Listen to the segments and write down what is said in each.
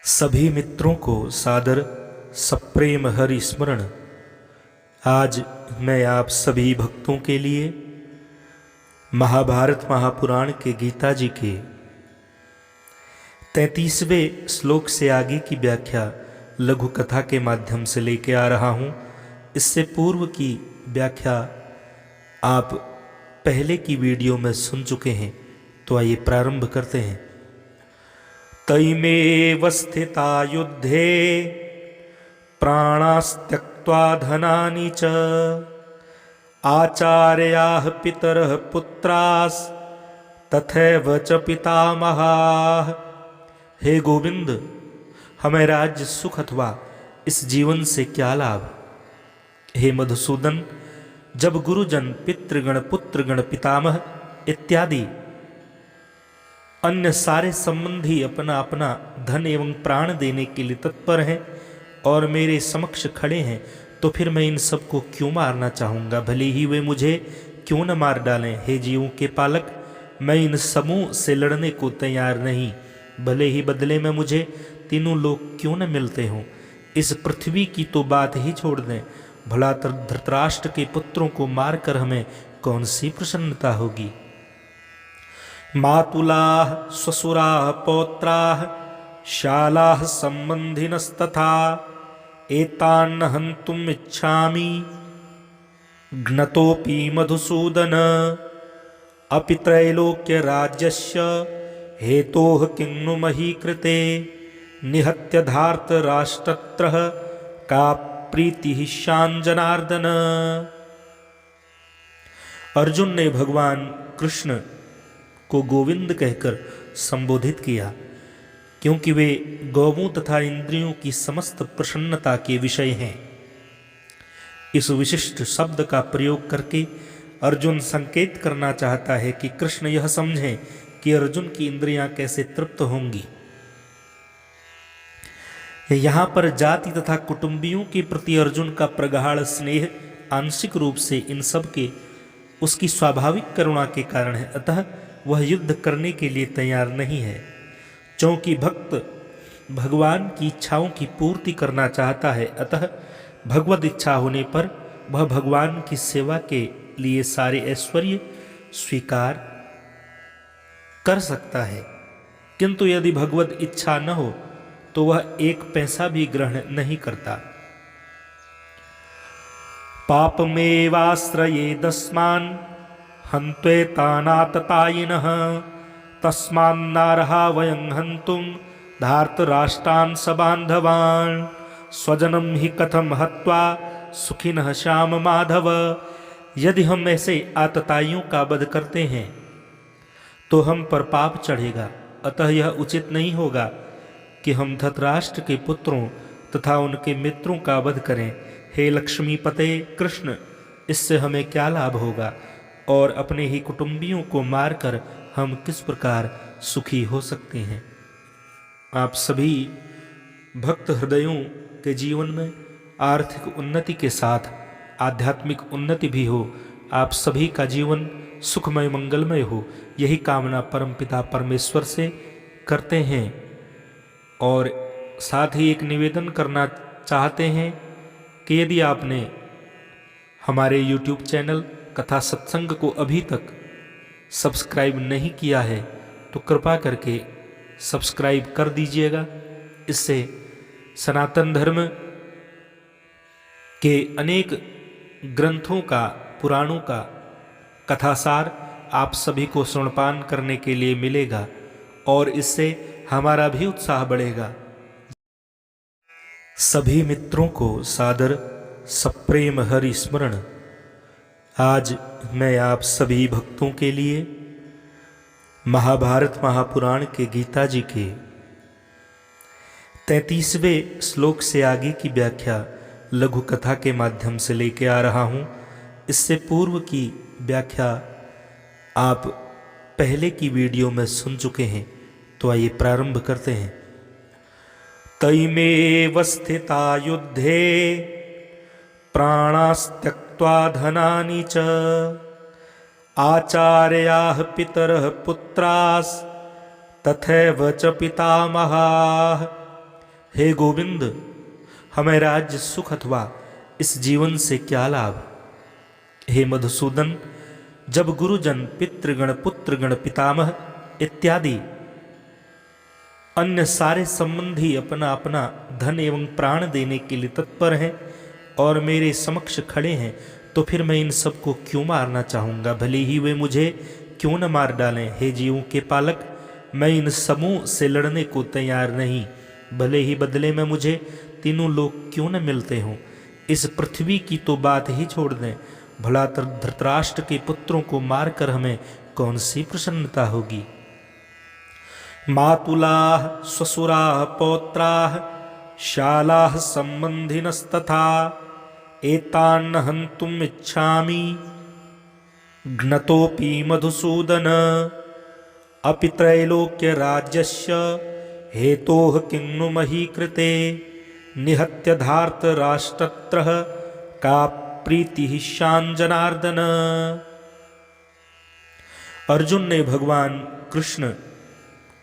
सभी मित्रों को सादर सप्रेम हरि स्मरण। आज मैं आप सभी भक्तों के लिए महाभारत महापुराण के गीता जी के 33वें श्लोक से आगे की व्याख्या लघु कथा के माध्यम से लेके आ रहा हूँ। इससे पूर्व की व्याख्या आप पहले की वीडियो में सुन चुके हैं, तो आइए प्रारंभ करते हैं। तैमेव स्थिता युद्धे प्राणास्त्यक्त्वा धनानि च आचार्याः पितरः पुत्रास् तथैव च पितामहाः। हे गोविंद, हमें राज्य सुख अथवा इस जीवन से क्या लाभ। हे मधुसूदन, जब गुरुजन, पितृगण, पुत्रगण, पितामह इत्यादि अन्य सारे संबंधी अपना अपना धन एवं प्राण देने के लिए तत्पर हैं और मेरे समक्ष खड़े हैं, तो फिर मैं इन सबको क्यों मारना चाहूँगा, भले ही वे मुझे क्यों न मार डालें। हे जीवों के पालक, मैं इन समूह से लड़ने को तैयार नहीं, भले ही बदले में मुझे तीनों लोग क्यों न मिलते हों। इस पृथ्वी की तो बात ही छोड़ दें, भला धृतराष्ट्र के पुत्रों को मारकर हमें कौन सी प्रसन्नता होगी। मातुलाः स्वसुराः पौत्राः शालाः सम्बन्धिनस्तथा एतान् हन्तुम् इच्छामि घ्नतोऽपि मधुसूदन। अपि त्रैलोक्यराज्यस्य हेतोः किं नु मही कृते निहत्य धार्तराष्ट्रत्रः का प्रीतिः शाञ्जनार्दन। अर्जुन ने भगवान कृष्ण को गोविंद कहकर संबोधित किया, क्योंकि वे गौवों तथा इंद्रियों की समस्त प्रसन्नता के विषय हैं। इस विशिष्ट शब्द का प्रयोग करके अर्जुन संकेत करना चाहता है कि कृष्ण यह समझें कि अर्जुन की इंद्रियां कैसे तृप्त होंगी। यहाँ पर जाति तथा कुटुंबियों के प्रति अर्जुन का प्रगाढ़ स्नेह आंशिक रूप से इन सब के उसकी स्वाभाविक करुणा के कारण है, अतः वह युद्ध करने के लिए तैयार नहीं है। क्योंकि भक्त भगवान की इच्छाओं की पूर्ति करना चाहता है, अतः भगवद इच्छा होने पर वह भगवान की सेवा के लिए सारे ऐश्वर्य स्वीकार कर सकता है। किंतु यदि भगवद इच्छा न हो तो वह एक पैसा भी ग्रहण नहीं करता। पापमेवाश्रयेदस्मान् हन्त्वेतानाततायिनः तस्मान्नार्हा वयं हन्तुं धार्तराष्ट्रान् सबान्धवान्। स्वजनं हि कथं हत्वा सुखिनः श्याम माधव। यदि हम ऐसे आतताइयों का वध करते हैं तो हम पर पाप चढ़ेगा, अतः यह उचित नहीं होगा कि हम धृतराष्ट्र के पुत्रों तथा उनके मित्रों का वध करें। हे लक्ष्मीपते कृष्ण, इससे हमें क्या लाभ होगा और अपने ही कुटुंबियों को मारकर हम किस प्रकार सुखी हो सकते हैं। आप सभी भक्त हृदयों के जीवन में आर्थिक उन्नति के साथ आध्यात्मिक उन्नति भी हो, आप सभी का जीवन सुखमय मंगलमय हो, यही कामना परमपिता परमेश्वर से करते हैं। और साथ ही एक निवेदन करना चाहते हैं कि यदि आपने हमारे YouTube चैनल कथा सत्संग को अभी तक सब्सक्राइब नहीं किया है तो कृपा करके सब्सक्राइब कर दीजिएगा। इससे सनातन धर्म के अनेक ग्रंथों का, पुराणों का कथासार आप सभी को श्रवणपान करने के लिए मिलेगा और इससे हमारा भी उत्साह बढ़ेगा। सभी मित्रों को सादर सप्रेम हरि स्मरण। आज मैं आप सभी भक्तों के लिए महाभारत महापुराण के गीता जी के 33वें श्लोक से आगे की व्याख्या लघु कथा के माध्यम से लेके आ रहा हूँ। इससे पूर्व की व्याख्या आप पहले की वीडियो में सुन चुके हैं, तो आइए प्रारंभ करते हैं। तैमेव स्थिता युद्धे प्राणास्त्यक्त्वा धनानि च आचार्याः पितरः पुत्रास् तथैव च पितामहाः। हे गोविंद, हमें राज्य सुख अथवा इस जीवन से क्या लाभ। हे मधुसूदन, जब गुरुजन, पितृगण, पुत्रगण, पितामह इत्यादि अन्य सारे संबंधी अपना अपना धन एवं प्राण देने के लिए तत्पर हैं और मेरे समक्ष खड़े हैं, तो फिर मैं इन सबको क्यों मारना चाहूँगा, भले ही वे मुझे क्यों न मार डालें। हे जीवों के पालक, मैं इन समूह से लड़ने को तैयार नहीं, भले ही बदले में मुझे तीनों लोग क्यों न मिलते हों। इस पृथ्वी की तो बात ही छोड़ दें, भला धृतराष्ट्र के पुत्रों को मारकर हमें कौन सी प्रसन्नता होगी। मातुलाः स्वसुराः पौत्राः शालाः सम्बन्धिनस्तथा एतान् हन्तुम् इच्छामि घ्नतोऽपि मधुसूदन। अपि त्रैलोक्यराज्यस्य हेतोः किं नु मही कृते निहत्य धार्तराष्ट्रत्रः का प्रीतिः शाञ्जनार्दन। अर्जुन ने भगवान कृष्ण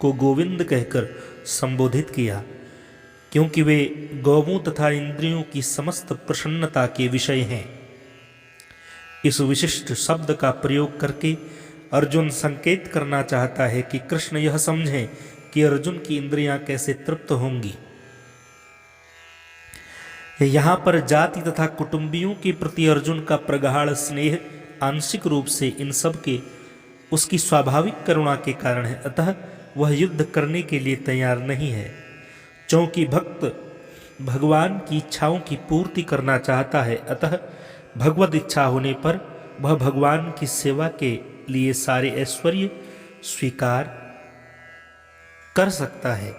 को गोविंद कहकर संबोधित किया, क्योंकि वे गौवों तथा इंद्रियों की समस्त प्रसन्नता के विषय हैं। इस विशिष्ट शब्द का प्रयोग करके अर्जुन संकेत करना चाहता है कि कृष्ण यह समझें कि अर्जुन की इंद्रियां कैसे तृप्त होंगी। यहाँ पर जाति तथा कुटुंबियों के प्रति अर्जुन का प्रगाढ़ स्नेह आंशिक रूप से इन सब के उसकी स्वाभाविक करुणा के कारण है, अतः वह युद्ध करने के लिए तैयार नहीं है। क्योंकि भक्त भगवान की इच्छाओं की पूर्ति करना चाहता है, अतः भगवद इच्छा होने पर वह भगवान की सेवा के लिए सारे ऐश्वर्य स्वीकार कर सकता है,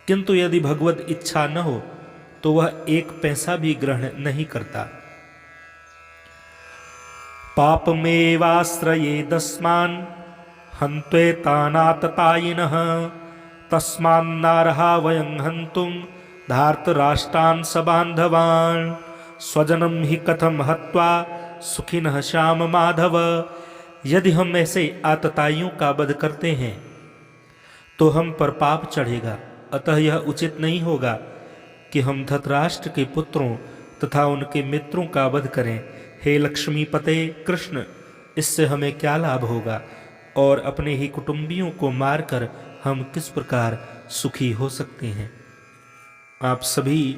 किंतु यदि भगवद इच्छा न हो तो वह एक पैसा भी ग्रहण नहीं करता। पापमेवाश्रयेदस्मान् हन्त्वेतानाततायिनः तस्मान्नार्हा वयं हन्तुं धार्तराष्ट्रान् सबान्धवान् स्वजनं हि कथं हत्वा सुखिनः श्याम माधव। यदि हम ऐसे आतताइयों का वध करते हैं तो हम पर पाप चढ़ेगा, अतः यह उचित नहीं होगा कि हम धृतराष्ट्र के पुत्रों तथा उनके मित्रों का वध करें। हे लक्ष्मीपते कृष्ण, इससे हमें क्या लाभ होगा और अपने ही कुटुंबियों को मारकर हम किस प्रकार सुखी हो सकते हैं। आप सभी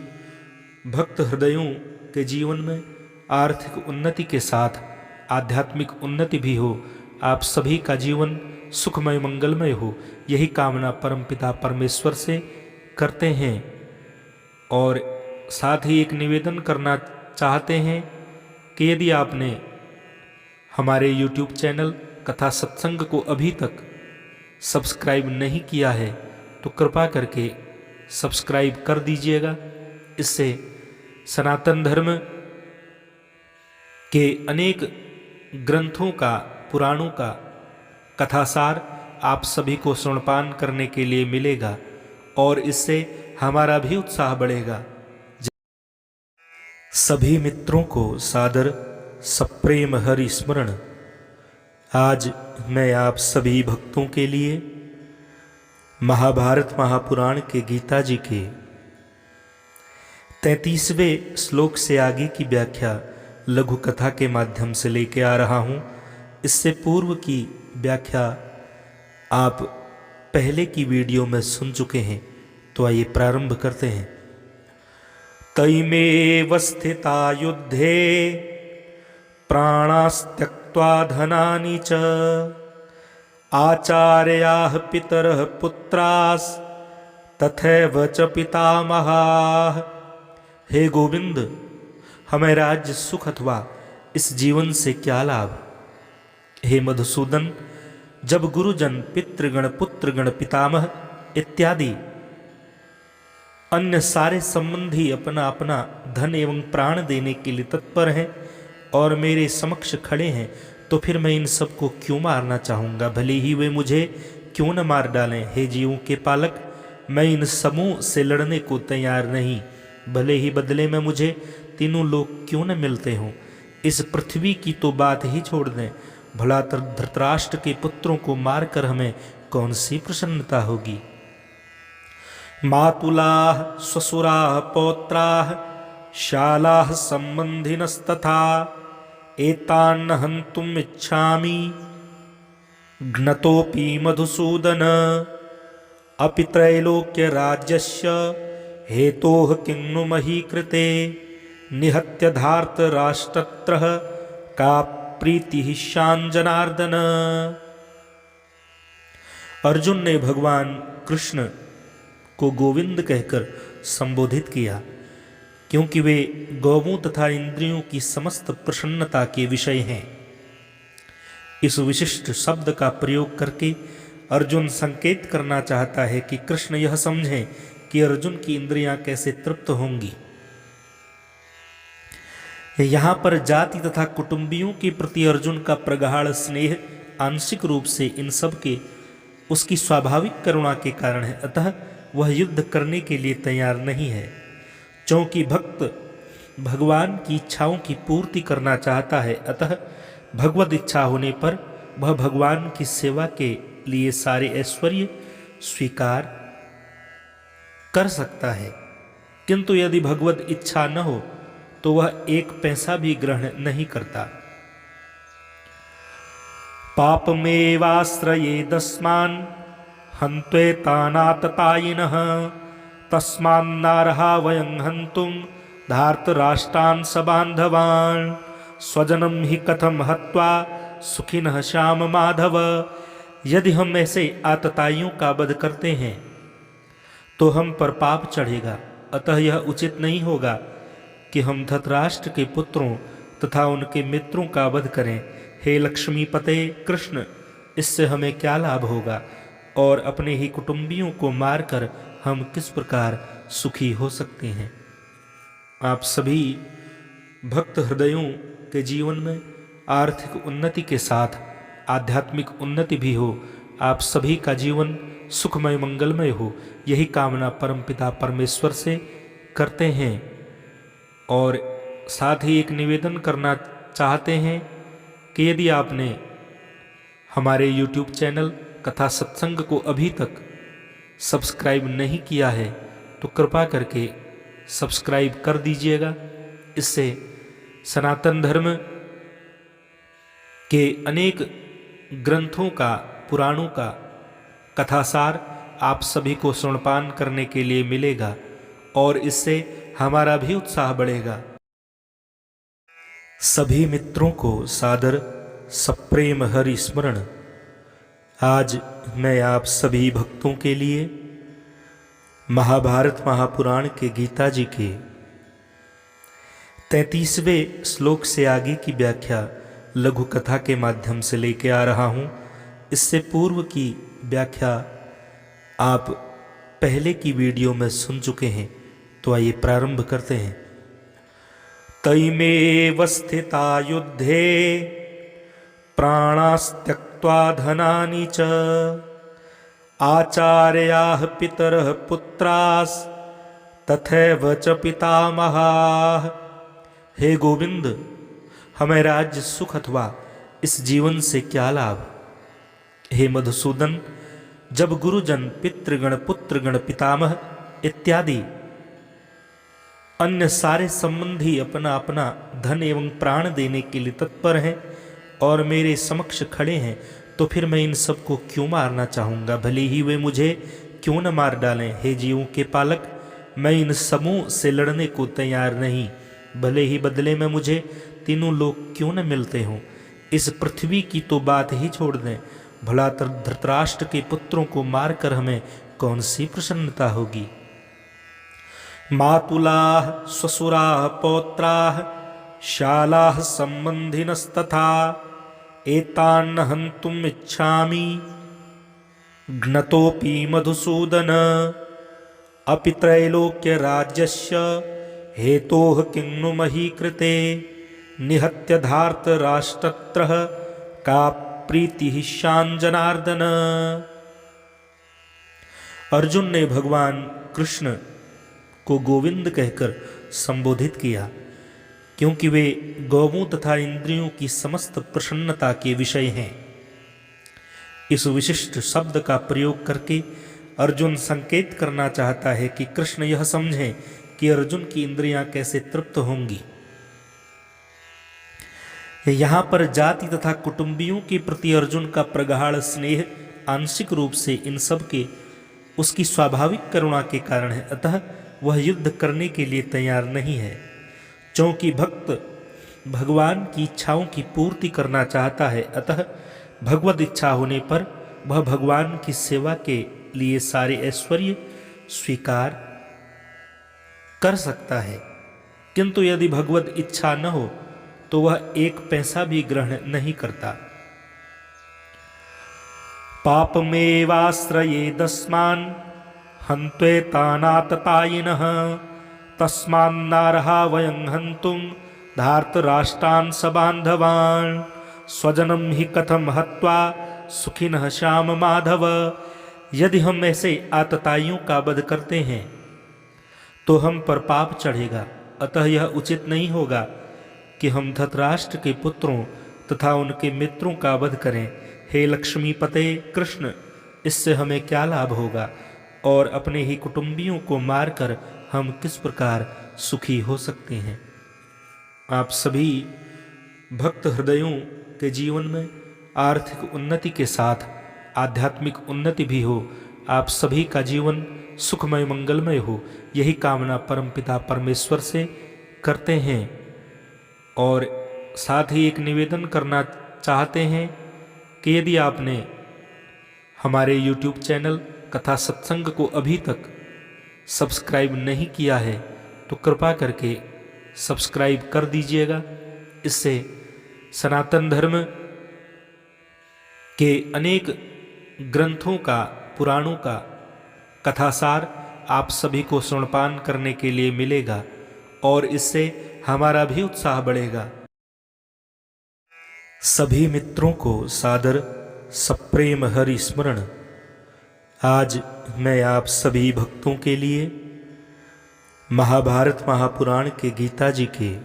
भक्त हृदयों के जीवन में आर्थिक उन्नति के साथ आध्यात्मिक उन्नति भी हो, आप सभी का जीवन सुखमय मंगलमय हो, यही कामना परमपिता परमेश्वर से करते हैं। और साथ ही एक निवेदन करना चाहते हैं कि यदि आपने हमारे YouTube चैनल कथा सत्संग को अभी तक सब्सक्राइब नहीं किया है तो कृपा करके सब्सक्राइब कर दीजिएगा। इससे सनातन धर्म के अनेक ग्रंथों का, पुराणों का कथासार आप सभी को श्रवणपान करने के लिए मिलेगा और इससे हमारा भी उत्साह बढ़ेगा। सभी मित्रों को सादर सप्रेम हरि स्मरण। आज मैं आप सभी भक्तों के लिए महाभारत महापुराण के गीता जी के 33वें श्लोक से आगे की व्याख्या लघु कथा के माध्यम से लेके आ रहा हूँ। इससे पूर्व की व्याख्या आप पहले की वीडियो में सुन चुके हैं, तो आइए प्रारंभ करते हैं। तैमेव स्थिता युद्धे प्राणास्त्यक्त्वा धनानि च आचार्याः पितरः पुत्रास् तथैव च पितामहाः। हे गोविंद, हमें राज्य सुख अथवा इस जीवन से क्या लाभ। हे मधुसूदन, जब गुरुजन, पितृगण, पुत्रगण, पितामह इत्यादि अन्य सारे संबंधी अपना अपना धन एवं प्राण देने के लिए तत्पर हैं और मेरे समक्ष खड़े हैं, तो फिर मैं इन सबको क्यों मारना चाहूँगा, भले ही वे मुझे क्यों न मार डालें। हे जीवों के पालक, मैं इन समूह से लड़ने को तैयार नहीं, भले ही बदले में मुझे तीनों लोग क्यों न मिलते हों। इस पृथ्वी की तो बात ही छोड़ दें, भला धृतराष्ट्र के पुत्रों को मारकर हमें कौन सी प्रसन्नता होगी। मातुलाः स्वसुराः पौत्राः शालाः सम्बन्धिनस्तथा एतान् हन्तुम् इच्छामि घ्नतोऽपि मधुसूदन अपि त्रैलोक्यराज्यस्य हेतोः किं नु मही कृते निहत्य धार्तराष्ट्रत्रः का प्रीतिः श्याञ्जनार्दन। अर्जुन ने भगवान कृष्ण को गोविंद कहकर संबोधित किया, क्योंकि वे गौवों तथा इंद्रियों की समस्त प्रसन्नता के विषय हैं। इस विशिष्ट शब्द का प्रयोग करके अर्जुन संकेत करना चाहता है कि कृष्ण यह समझें कि अर्जुन की इंद्रियां कैसे तृप्त होंगी। यहां पर जाति तथा कुटुंबियों के प्रति अर्जुन का प्रगाढ़ स्नेह आंशिक रूप से इन सब के उसकी स्वाभाविक करुणा के कारण है, अतः वह युद्ध करने के लिए तैयार नहीं है। क्योंकि भक्त भगवान की इच्छाओं की पूर्ति करना चाहता है, अतः भगवद इच्छा होने पर वह भगवान की सेवा के लिए सारे ऐश्वर्य स्वीकार कर सकता है। किंतु यदि भगवद इच्छा न हो तो वह एक पैसा भी ग्रहण नहीं करता। पापमेवाश्रयेदस्मान् हन्त्वेतानाततायिनः तस्मान्नार्हा वयं हन्तुं धार्तराष्ट्रान् सबान्धवान् स्वजनं हि कथं हत्वा सुखिनः श्याम माधव। यदि हम ऐसे आतताइयों का वध करते हैं तो हम पर पाप चढ़ेगा, अतः यह उचित नहीं होगा कि हम धृतराष्ट्र के पुत्रों तथा उनके मित्रों का वध करें। हे लक्ष्मीपते कृष्ण, इससे हमें क्या लाभ होगा और अपने ही कुटुंबियों को मारकर हम किस प्रकार सुखी हो सकते हैं। आप सभी भक्त हृदयों के जीवन में आर्थिक उन्नति के साथ आध्यात्मिक उन्नति भी हो, आप सभी का जीवन सुखमय मंगलमय हो, यही कामना परमपिता परमेश्वर से करते हैं। और साथ ही एक निवेदन करना चाहते हैं कि यदि आपने हमारे YouTube चैनल कथा सत्संग को अभी तक सब्सक्राइब नहीं किया है तो कृपा करके सब्सक्राइब कर दीजिएगा। इससे सनातन धर्म के अनेक ग्रंथों का, पुराणों का कथासार आप सभी को श्रवणपान करने के लिए मिलेगा और इससे हमारा भी उत्साह बढ़ेगा। सभी मित्रों को सादर सप्रेम हरि स्मरण। आज मैं आप सभी भक्तों के लिए महाभारत महापुराण के गीता जी के 33वें श्लोक से आगे की व्याख्या लघु कथा के माध्यम से लेके आ रहा हूँ। इससे पूर्व की व्याख्या आप पहले की वीडियो में सुन चुके हैं, तो आइए प्रारंभ करते हैं। तैमेव स्थिता युद्धे प्राणास्त्यक्त्वा धनानि च आचार्याः पितरः पुत्रास् तथैव च पितामहाः। हे गोविंद, हमें राज्य सुख अथवा इस जीवन से क्या लाभ। हे मधुसूदन, जब गुरुजन, पितृगण, पुत्रगण, पितामह इत्यादि अन्य सारे संबंधी अपना अपना धन एवं प्राण देने के लिए तत्पर हैं और मेरे समक्ष खड़े हैं, तो फिर मैं इन सबको क्यों मारना चाहूँगा, भले ही वे मुझे क्यों न मार डालें। हे जीवों के पालक, मैं इन समूह से लड़ने को तैयार नहीं, भले ही बदले में मुझे तीनों लोग क्यों न मिलते हों। इस पृथ्वी की तो बात ही छोड़ दें, भला धृतराष्ट्र के पुत्रों को मारकर हमें कौन सी प्रसन्नता होगी। मातुलाः स्वसुराः पौत्राः शालाः सम्बन्धिनस्तथा एतान् हन्तुम् इच्छामि घ्नतोऽपि मधुसूदन अपि त्रैलोक्यराज्यस्य हेतोः किं नु मही कृते निहत्य धार्तराष्ट्रत्रः का प्रीतिः श्याञ्जनार्दन। अर्जुन ने भगवान कृष्ण को गोविंद कहकर संबोधित किया, क्योंकि वे गौवों तथा इंद्रियों की समस्त प्रसन्नता के विषय हैं। इस विशिष्ट शब्द का प्रयोग करके अर्जुन संकेत करना चाहता है कि कृष्ण यह समझें कि अर्जुन की इंद्रियां कैसे तृप्त होंगी। यहां पर जाति तथा कुटुंबियों के प्रति अर्जुन का प्रगाढ़ स्नेह आंशिक रूप से इन सब के उसकी स्वाभाविक करुणा के कारण है, अतः वह युद्ध करने के लिए तैयार नहीं है। क्योंकि भक्त भगवान की इच्छाओं की पूर्ति करना चाहता है, अतः भगवद इच्छा होने पर वह भगवान की सेवा के लिए सारे ऐश्वर्य स्वीकार कर सकता है। किंतु यदि भगवद इच्छा न हो तो वह एक पैसा भी ग्रहण नहीं करता। पापमेवाश्रयेदस्मान् हन्त्वेतानाततायिनः तस्मान्नार्हा वयं हन्तुं धार्तराष्ट्रान् सबान्धवान् स्वजनं हि कथं हत्वा सुखिनः श्याम माधव। यदि हम ऐसे आतताइयों का वध करते हैं तो हम पर पाप चढ़ेगा, अतः यह उचित नहीं होगा कि हम धृतराष्ट्र के पुत्रों तथा उनके मित्रों का वध करें। हे लक्ष्मीपते कृष्ण, इससे हमें क्या लाभ होगा और अपने ही कुटुंबियों को मारकर हम किस प्रकार सुखी हो सकते हैं। आप सभी भक्त हृदयों के जीवन में आर्थिक उन्नति के साथ आध्यात्मिक उन्नति भी हो, आप सभी का जीवन सुखमय मंगलमय हो, यही कामना परमपिता परमेश्वर से करते हैं। और साथ ही एक निवेदन करना चाहते हैं कि यदि आपने हमारे YouTube चैनल कथा सत्संग को अभी तक सब्सक्राइब नहीं किया है तो कृपा करके सब्सक्राइब कर दीजिएगा। इससे सनातन धर्म के अनेक ग्रंथों का, पुराणों का कथासार आप सभी को श्रवणपान करने के लिए मिलेगा और इससे हमारा भी उत्साह बढ़ेगा। सभी मित्रों को सादर सप्रेम हरि स्मरण। आज मैं आप सभी भक्तों के लिए महाभारत महापुराण के गीता जी के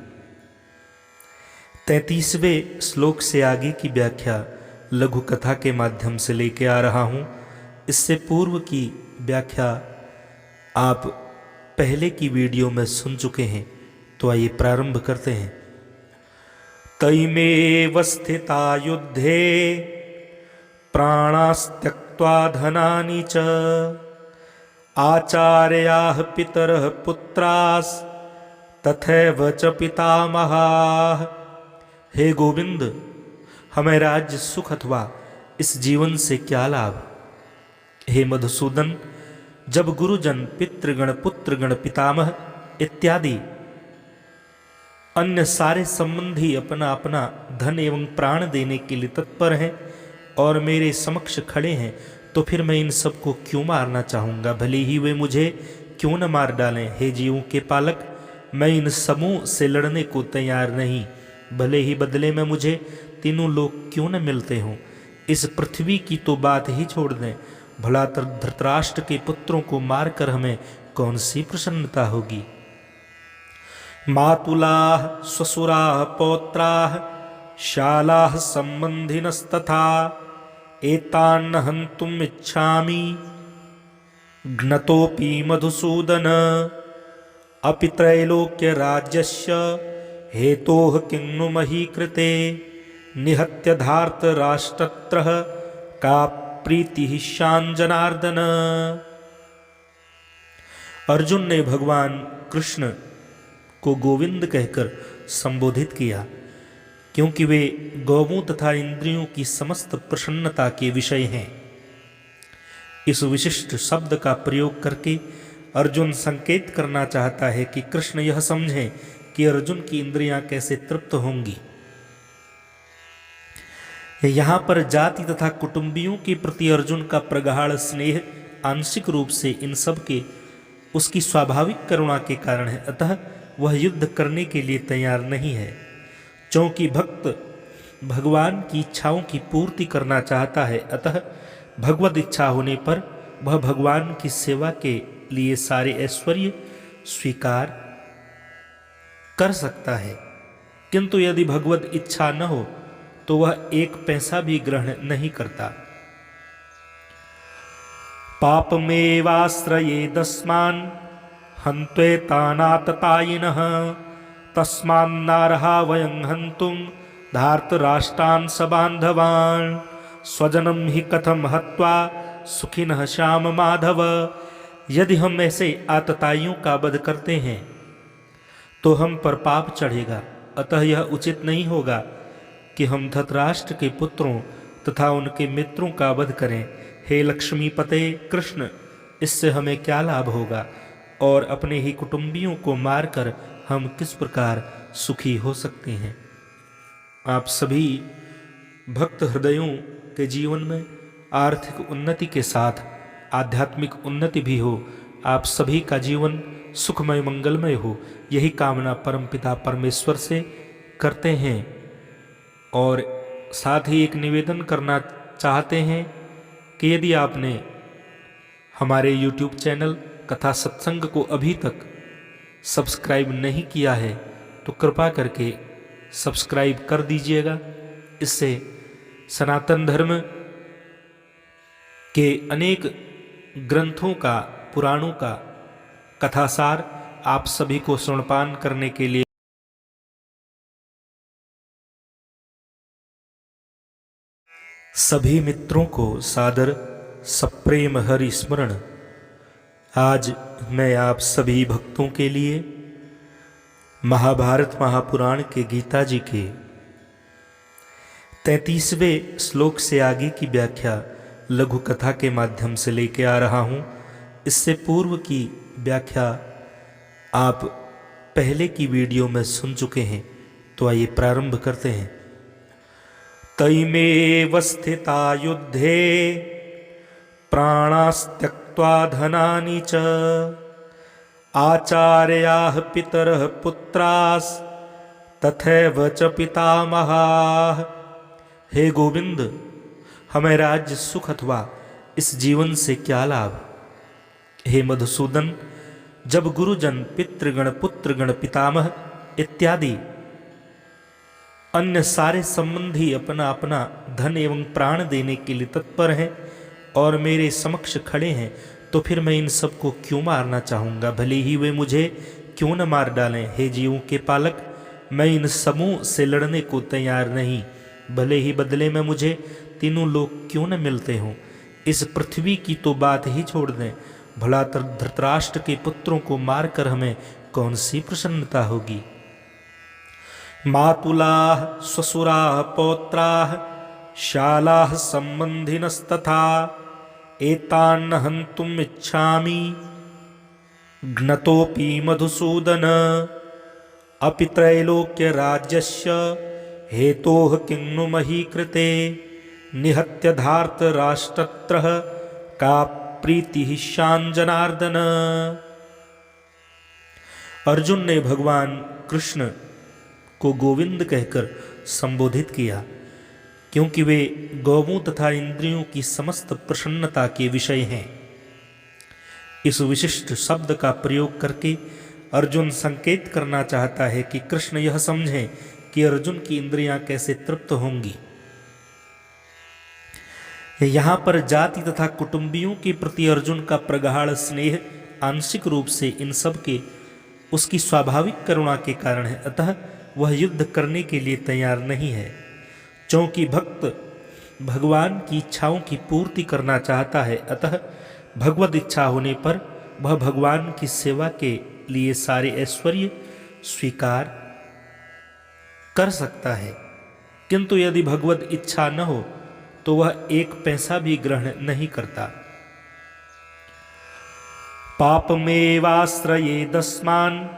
33वें श्लोक से आगे की व्याख्या लघु कथा के माध्यम से लेके आ रहा हूं। इससे पूर्व की व्याख्या आप पहले की वीडियो में सुन चुके हैं, तो आइए प्रारंभ करते हैं। तैमेव स्थिता युद्धे प्राणास्त्यक्त्वा धनानि च आचार्याः पितरः पुत्रास् तथैव च पितामहाः। हे गोविंद, हमें राज्य सुख अथवा इस जीवन से क्या लाभ। हे मधुसूदन, जब गुरुजन, पितृगण, पुत्रगण, पितामह इत्यादि अन्य सारे संबंधी अपना अपना धन एवं प्राण देने के लिए तत्पर हैं और मेरे समक्ष खड़े हैं, तो फिर मैं इन सबको क्यों मारना चाहूँगा, भले ही वे मुझे क्यों न मार डालें। हे जीवों के पालक, मैं इन समूह से लड़ने को तैयार नहीं, भले ही बदले में मुझे तीनों लोग क्यों न मिलते हों। इस पृथ्वी की तो बात ही छोड़ दें, भला धृतराष्ट्र के पुत्रों को मारकर हमें कौन सी प्रसन्नता होगी। मातुलाः स्वसुराः पौत्राः शालाः सम्बन्धिनस्तथा एतान् हन्तुम् इच्छामि घ्नतोऽपि मधुसूदन। अपि त्रैलोक्य राज्यस्य हेतोः किं नु मही कृते निहत्य धार्तराष्ट्रत्रः का प्रीति श्याम जनार्दन। अर्जुन ने भगवान कृष्ण को गोविंद कहकर संबोधित किया, क्योंकि वे गौवों तथा इंद्रियों की समस्त प्रसन्नता के विषय हैं। इस विशिष्ट शब्द का प्रयोग करके अर्जुन संकेत करना चाहता है कि कृष्ण यह समझें कि अर्जुन की इंद्रियां कैसे तृप्त होंगी। यहां पर जाति तथा कुटुंबियों के प्रति अर्जुन का प्रगाढ़ स्नेह आंशिक रूप से इन सब के उसकी स्वाभाविक करुणा के कारण है, अतः वह युद्ध करने के लिए तैयार नहीं है। क्योंकि भक्त भगवान की इच्छाओं की पूर्ति करना चाहता है, अतः भगवद इच्छा होने पर वह भगवान की सेवा के लिए सारे ऐश्वर्य स्वीकार कर सकता है। किंतु यदि भगवद इच्छा न हो तो वह एक पैसा भी ग्रहण नहीं करता। पापमेवाश्रयेदस्मान् हन्त्वेतानाततायिनः तस्मान्नार्हा वयं हन्तुं धार्तराष्ट्रान् सबान्धवान् स्वजनं हि कथं हत्वा सुखिनः श्याम माधव। यदि हम ऐसे आतताइयों का वध करते हैं तो हम पर पाप चढ़ेगा, अतः यह उचित नहीं होगा कि हम धृतराष्ट्र के पुत्रों तथा उनके मित्रों का वध करें। हे लक्ष्मीपते कृष्ण, इससे हमें क्या लाभ होगा और अपने ही कुटुंबियों को मारकर हम किस प्रकार सुखी हो सकते हैं। आप सभी भक्त हृदयों के जीवन में आर्थिक उन्नति के साथ आध्यात्मिक उन्नति भी हो, आप सभी का जीवन सुखमय मंगलमय हो, यही कामना परमपिता परमेश्वर से करते हैं। और साथ ही एक निवेदन करना चाहते हैं कि यदि आपने हमारे YouTube चैनल कथा सत्संग को अभी तक सब्सक्राइब नहीं किया है तो कृपा करके सब्सक्राइब कर दीजिएगा। इससे सनातन धर्म के अनेक ग्रंथों का, पुराणों का कथासार आप सभी को श्रवणपान करने के लिए सभी मित्रों को सादर सप्रेम हरि स्मरण। आज मैं आप सभी भक्तों के लिए महाभारत महापुराण के गीता जी के 33वें श्लोक से आगे की व्याख्या लघु कथा के माध्यम से लेके आ रहा हूँ। इससे पूर्व की व्याख्या आप पहले की वीडियो में सुन चुके हैं, तो आइए प्रारंभ करते हैं। तैमेव स्थिता युद्धे प्राणास्त्यक्त्वा धनानि च आचार्याः पितरः पुत्रास् तथैव च पितामहाः। हे गोविंद, हमें राज्य सुख अथवा इस जीवन से क्या लाभ। हे मधुसूदन, जब गुरुजन, पितृगण, पुत्रगण, पितामह इत्यादि अन्य सारे संबंधी अपना अपना धन एवं प्राण देने के लिए तत्पर हैं और मेरे समक्ष खड़े हैं, तो फिर मैं इन सबको क्यों मारना चाहूँगा, भले ही वे मुझे क्यों न मार डालें। हे जीवों के पालक, मैं इन समूह से लड़ने को तैयार नहीं, भले ही बदले में मुझे तीनों लोग क्यों न मिलते हों। इस पृथ्वी की तो बात ही छोड़ दें, भला धृतराष्ट्र के पुत्रों को मारकर हमें कौन सी प्रसन्नता होगी। मातुलाः स्वसुराः पौत्राः शालाः सम्बन्धिनस्तथा एतान् हन्तुम् इच्छामि घ्नतोऽपि मधुसूदन। अपि त्रैलोक्यराज्यस्य हेतोः किं नु मही कृते निहत्य धार्तराष्ट्रत्रः का प्रीतिः शाञ्जनार्दन। अर्जुन ने भगवान कृष्ण को गोविंद कहकर संबोधित किया, क्योंकि वे गौवों तथा इंद्रियों की समस्त प्रसन्नता के विषय हैं। इस विशिष्ट शब्द का प्रयोग करके अर्जुन संकेत करना चाहता है कि कृष्ण यह समझें कि अर्जुन की इंद्रियां कैसे तृप्त होंगी। यहाँ पर जाति तथा कुटुंबियों के प्रति अर्जुन का प्रगाढ़ स्नेह आंशिक रूप से इन सब के उसकी स्वाभाविक करुणा के कारण है, अतः वह युद्ध करने के लिए तैयार नहीं है। क्योंकि भक्त भगवान की इच्छाओं की पूर्ति करना चाहता है, अतः भगवद इच्छा होने पर वह भगवान की सेवा के लिए सारे ऐश्वर्य स्वीकार कर सकता है। किंतु यदि भगवद इच्छा न हो तो वह एक पैसा भी ग्रहण नहीं करता। पापमेवाश्रयेदस्मान्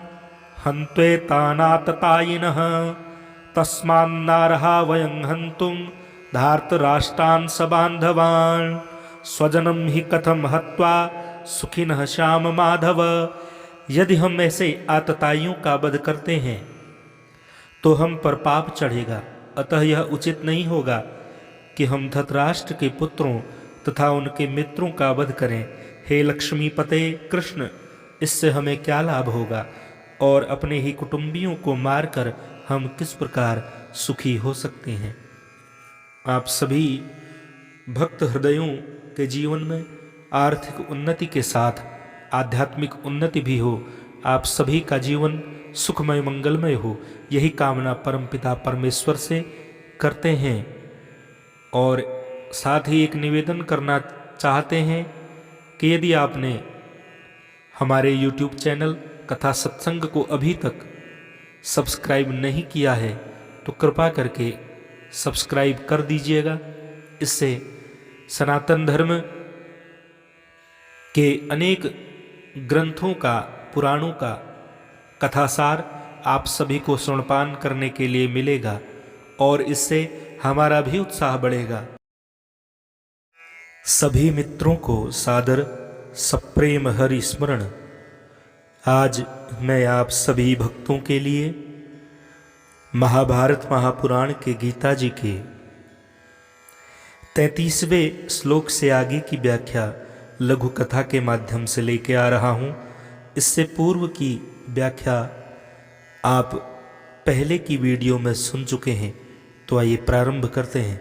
हन्त्वेतानाततायिनः तस्मान्नार्हा वयं हन्तुं धार्तराष्ट्रान् सबान्धवान् स्वजनं हि कथं हत्वा सुखिनः श्याम माधव। यदि हम ऐसे आतताइयों का वध करते हैं तो हम पर पाप चढ़ेगा, अतः यह उचित नहीं होगा कि हम धृतराष्ट्र के पुत्रों तथा उनके मित्रों का वध करें। हे लक्ष्मीपते कृष्ण, इससे हमें क्या लाभ होगा और अपने ही कुटुंबियों को मारकर हम किस प्रकार सुखी हो सकते हैं। आप सभी भक्त हृदयों के जीवन में आर्थिक उन्नति के साथ आध्यात्मिक उन्नति भी हो, आप सभी का जीवन सुखमय मंगलमय हो, यही कामना परमपिता परमेश्वर से करते हैं। और साथ ही एक निवेदन करना चाहते हैं कि यदि आपने हमारे YouTube चैनल कथा सत्संग को अभी तक सब्सक्राइब नहीं किया है तो कृपा करके सब्सक्राइब कर दीजिएगा। इससे सनातन धर्म के अनेक ग्रंथों का, पुराणों का कथासार आप सभी को श्रवणपान करने के लिए मिलेगा और इससे हमारा भी उत्साह बढ़ेगा। सभी मित्रों को सादर सप्रेम हरि स्मरण। आज मैं आप सभी भक्तों के लिए महाभारत महापुराण के गीता जी के 33वें श्लोक से आगे की व्याख्या लघु कथा के माध्यम से लेके आ रहा हूँ। इससे पूर्व की व्याख्या आप पहले की वीडियो में सुन चुके हैं, तो आइए प्रारंभ करते हैं।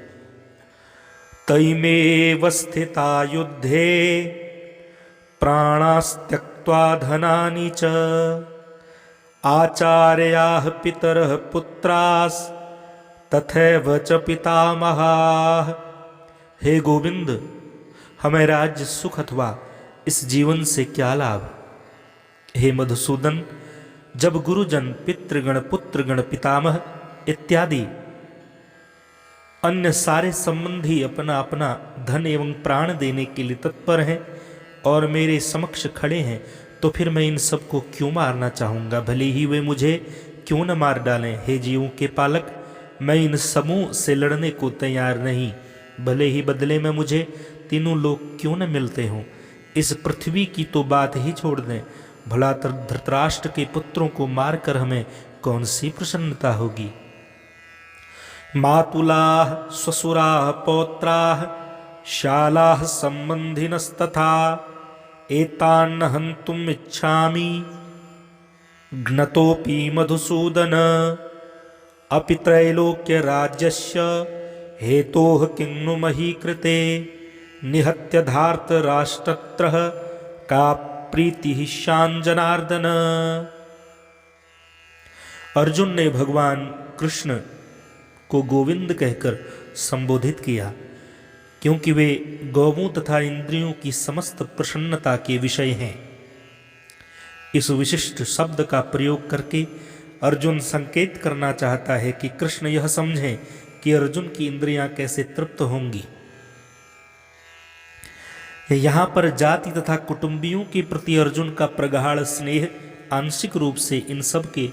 तैमेव स्थिता युद्धे प्राणास्त्यक्त्वा धनानि च आचार्याः पितरः पुत्रास् तथैव च पितामहाः। हे गोविंद, हमें राज्य सुख अथवा इस जीवन से क्या लाभ। हे मधुसूदन, जब गुरुजन, पितृगण, पुत्रगण, पितामह इत्यादि अन्य सारे संबंधी अपना अपना धन एवं प्राण देने के लिए तत्पर हैं और मेरे समक्ष खड़े हैं, तो फिर मैं इन सबको क्यों मारना चाहूँगा, भले ही वे मुझे क्यों न मार डालें। हे जीवों के पालक, मैं इन समूह से लड़ने को तैयार नहीं, भले ही बदले में मुझे तीनों लोग क्यों न मिलते हों। इस पृथ्वी की तो बात ही छोड़ दें, भला धृतराष्ट्र के पुत्रों को मारकर हमें कौन सी प्रसन्नता होगी। मातुलाः स्वसुराः पौत्राः शालाः सम्बन्धिनस्तथा एतान् हन्तुम् इच्छामि ज्ञतोऽपि मधुसूदन। अपि त्रैलोक्यराज्यस्य हेतोः किं नु मही कृते निहत्य धार्तराष्ट्रत्रः का प्रीतिः स्यान् जनार्दन। अर्जुन ने भगवान कृष्ण को गोविंद कहकर संबोधित किया, क्योंकि वे गौवों तथा इंद्रियों की समस्त प्रसन्नता के विषय हैं। इस विशिष्ट शब्द का प्रयोग करके अर्जुन संकेत करना चाहता है कि कृष्ण यह समझें कि अर्जुन की इंद्रियां कैसे तृप्त होंगी। यहाँ पर जाति तथा कुटुंबियों के प्रति अर्जुन का प्रगाढ़ स्नेह आंशिक रूप से इन सब के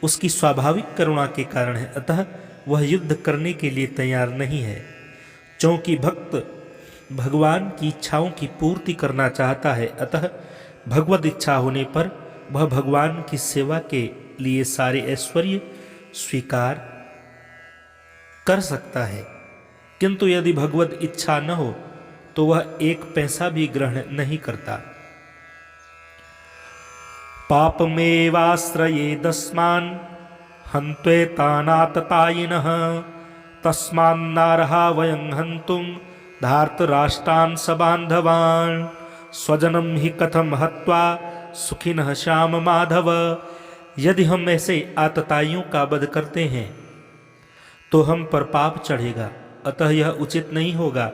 उसकी स्वाभाविक करुणा के कारण है, अतः वह युद्ध करने के लिए तैयार नहीं है। क्योंकि भक्त भगवान की इच्छाओं की पूर्ति करना चाहता है, अतः भगवद इच्छा होने पर वह भगवान की सेवा के लिए सारे ऐश्वर्य स्वीकार कर सकता है। किंतु यदि भगवद इच्छा न हो तो वह एक पैसा भी ग्रहण नहीं करता। पापमेवाश्रयेदस्मान् हन्त्वेतानाततायिनः तस्मान्नार्हा वयं हन्तुं धार्तराष्ट्रान् सबान्धवान् स्वजनं हि कथं हत्वा सुखिनः श्याम माधव। यदि हम ऐसे आतताइयों का वध करते हैं तो हम पर पाप चढ़ेगा, अतः यह उचित नहीं होगा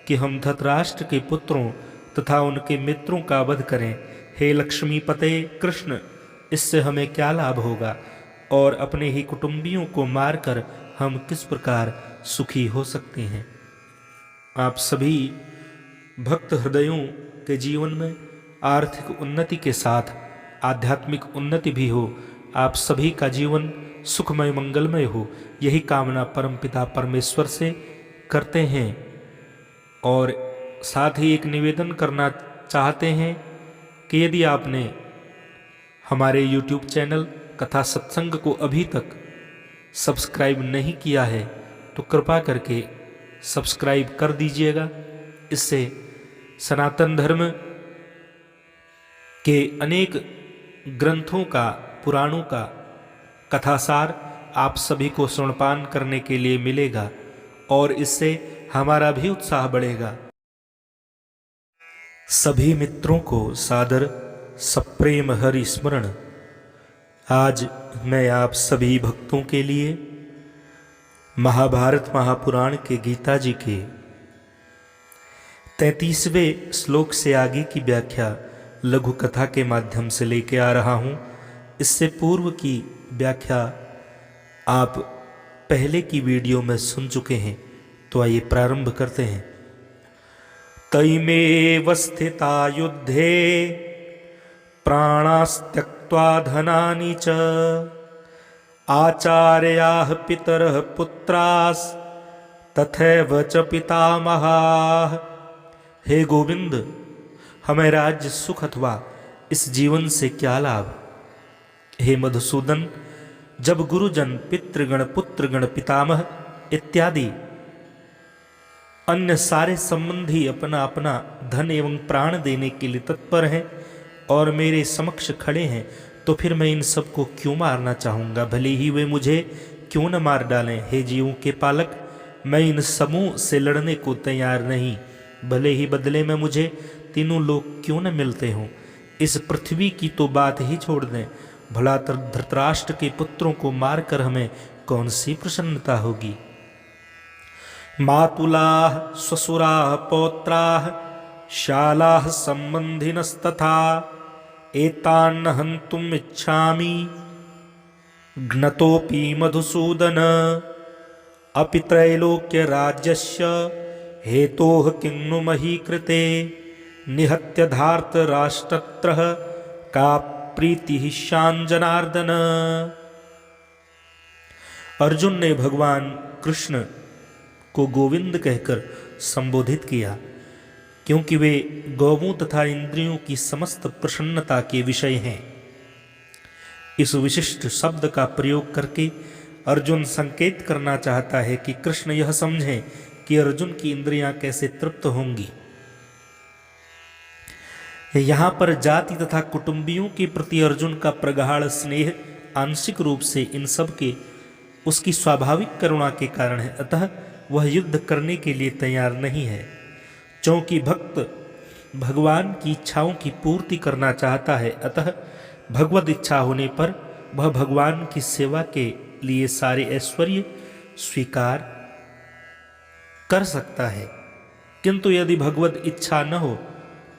कि हम धृतराष्ट्र के पुत्रों तथा उनके मित्रों का वध करें। हे लक्ष्मीपते कृष्ण, इससे हमें क्या लाभ होगा और अपने ही कुटुंबियों को मारकर हम किस प्रकार सुखी हो सकते हैं। आप सभी भक्त हृदयों के जीवन में आर्थिक उन्नति के साथ आध्यात्मिक उन्नति भी हो, आप सभी का जीवन सुखमय मंगलमय हो, यही कामना परमपिता परमेश्वर से करते हैं। और साथ ही एक निवेदन करना चाहते हैं कि यदि आपने हमारे YouTube चैनल कथा सत्संग को अभी तक सब्सक्राइब नहीं किया है तो कृपा करके सब्सक्राइब कर दीजिएगा। इससे सनातन धर्म के अनेक ग्रंथों का, पुराणों का कथासार आप सभी को श्रवणपान करने के लिए मिलेगा और इससे हमारा भी उत्साह बढ़ेगा। सभी मित्रों को सादर सप्रेम हरि स्मरण। आज मैं आप सभी भक्तों के लिए महाभारत महापुराण के गीता जी के 33वें श्लोक से आगे की व्याख्या लघु कथा के माध्यम से लेके आ रहा हूँ। इससे पूर्व की व्याख्या आप पहले की वीडियो में सुन चुके हैं, तो आइए प्रारंभ करते हैं। तैमेव स्थिता युद्धे प्राणास्त्यक्त्वा धनानि च आचार्याः पितरः पुत्रास् तथैव च पितामहाः। हे गोविंद, हमें राज्य सुख अथवा इस जीवन से क्या लाभ। हे मधुसूदन, जब गुरुजन, पितृगण, पुत्रगण, पितामह इत्यादि अन्य सारे संबंधी अपना अपना धन एवं प्राण देने के लिए तत्पर हैं और मेरे समक्ष खड़े हैं, तो फिर मैं इन सबको क्यों मारना चाहूँगा, भले ही वे मुझे क्यों न मार डालें। हे जीवों के पालक, मैं इन समूह से लड़ने को तैयार नहीं, भले ही बदले में मुझे तीनों लोग क्यों न मिलते हों। इस पृथ्वी की तो बात ही छोड़ दें, भला धृतराष्ट्र के पुत्रों को मारकर हमें कौन सी प्रसन्नता होगी। मातुलाः स्वसुराः पौत्राः शालाः सम्बन्धिनस्तथा एतान् हन्तुम् इच्छामि घ्नतोऽपि मधुसूदन। अपि त्रैलोक्यराज्यस्य हेतोः किं नु मही कृते निहत्य धार्तराष्ट्रत्रः का प्रीतिः स्यान् जनार्दन। अर्जुन ने भगवान कृष्ण को गोविंद कहकर संबोधित किया, क्योंकि वे गौवों तथा इंद्रियों की समस्त प्रसन्नता के विषय हैं। इस विशिष्ट शब्द का प्रयोग करके अर्जुन संकेत करना चाहता है कि कृष्ण यह समझें कि अर्जुन की इंद्रियां कैसे तृप्त होंगी। यहाँ पर जाति तथा कुटुंबियों के प्रति अर्जुन का प्रगाढ़ स्नेह आंशिक रूप से इन सब के उसकी स्वाभाविक करुणा के कारण है, अतः वह युद्ध करने के लिए तैयार नहीं है। क्योंकि भक्त भगवान की इच्छाओं की पूर्ति करना चाहता है, अतः भगवद इच्छा होने पर वह भगवान की सेवा के लिए सारे ऐश्वर्य स्वीकार कर सकता है। किंतु यदि भगवद इच्छा न हो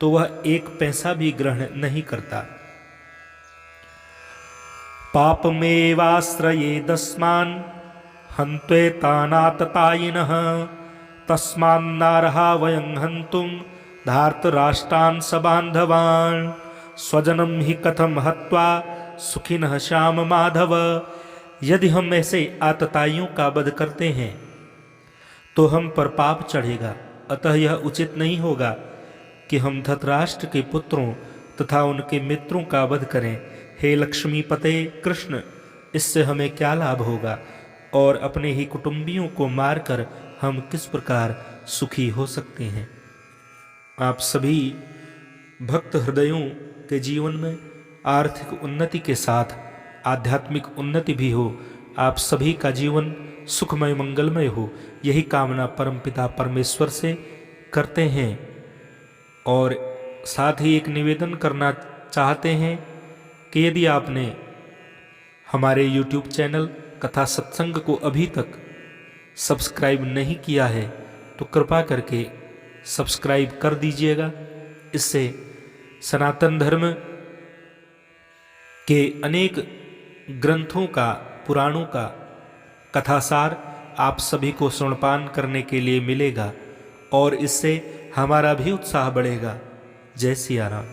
तो वह एक पैसा भी ग्रहण नहीं करता। पापमेवाश्रयेदस्मान् हन्त्वेतानाततायिनः तस्मान्नार्हा वयं हन्तुं धार्तराष्ट्रान् सबान्धवान् स्वजनं हि कथं हत्वा सुखिनः श्याम माधव। यदि हम ऐसे आतताइयों का वध करते हैं तो हम पर पाप चढ़ेगा, अतः यह उचित नहीं होगा कि हम धृतराष्ट्र के पुत्रों तथा उनके मित्रों का वध करें। हे लक्ष्मीपते कृष्ण, इससे हमें क्या लाभ होगा और अपने ही कुटुंबियों को मारकर हम किस प्रकार सुखी हो सकते हैं। आप सभी भक्त हृदयों के जीवन में आर्थिक उन्नति के साथ आध्यात्मिक उन्नति भी हो, आप सभी का जीवन सुखमय मंगलमय हो, यही कामना परमपिता परमेश्वर से करते हैं। और साथ ही एक निवेदन करना चाहते हैं कि यदि आपने हमारे YouTube चैनल कथा सत्संग को अभी तक सब्सक्राइब नहीं किया है तो कृपा करके सब्सक्राइब कर दीजिएगा। इससे सनातन धर्म के अनेक ग्रंथों का, पुराणों का कथासार आप सभी को श्रवणपान करने के लिए मिलेगा और इससे हमारा भी उत्साह बढ़ेगा। जय सिया राम।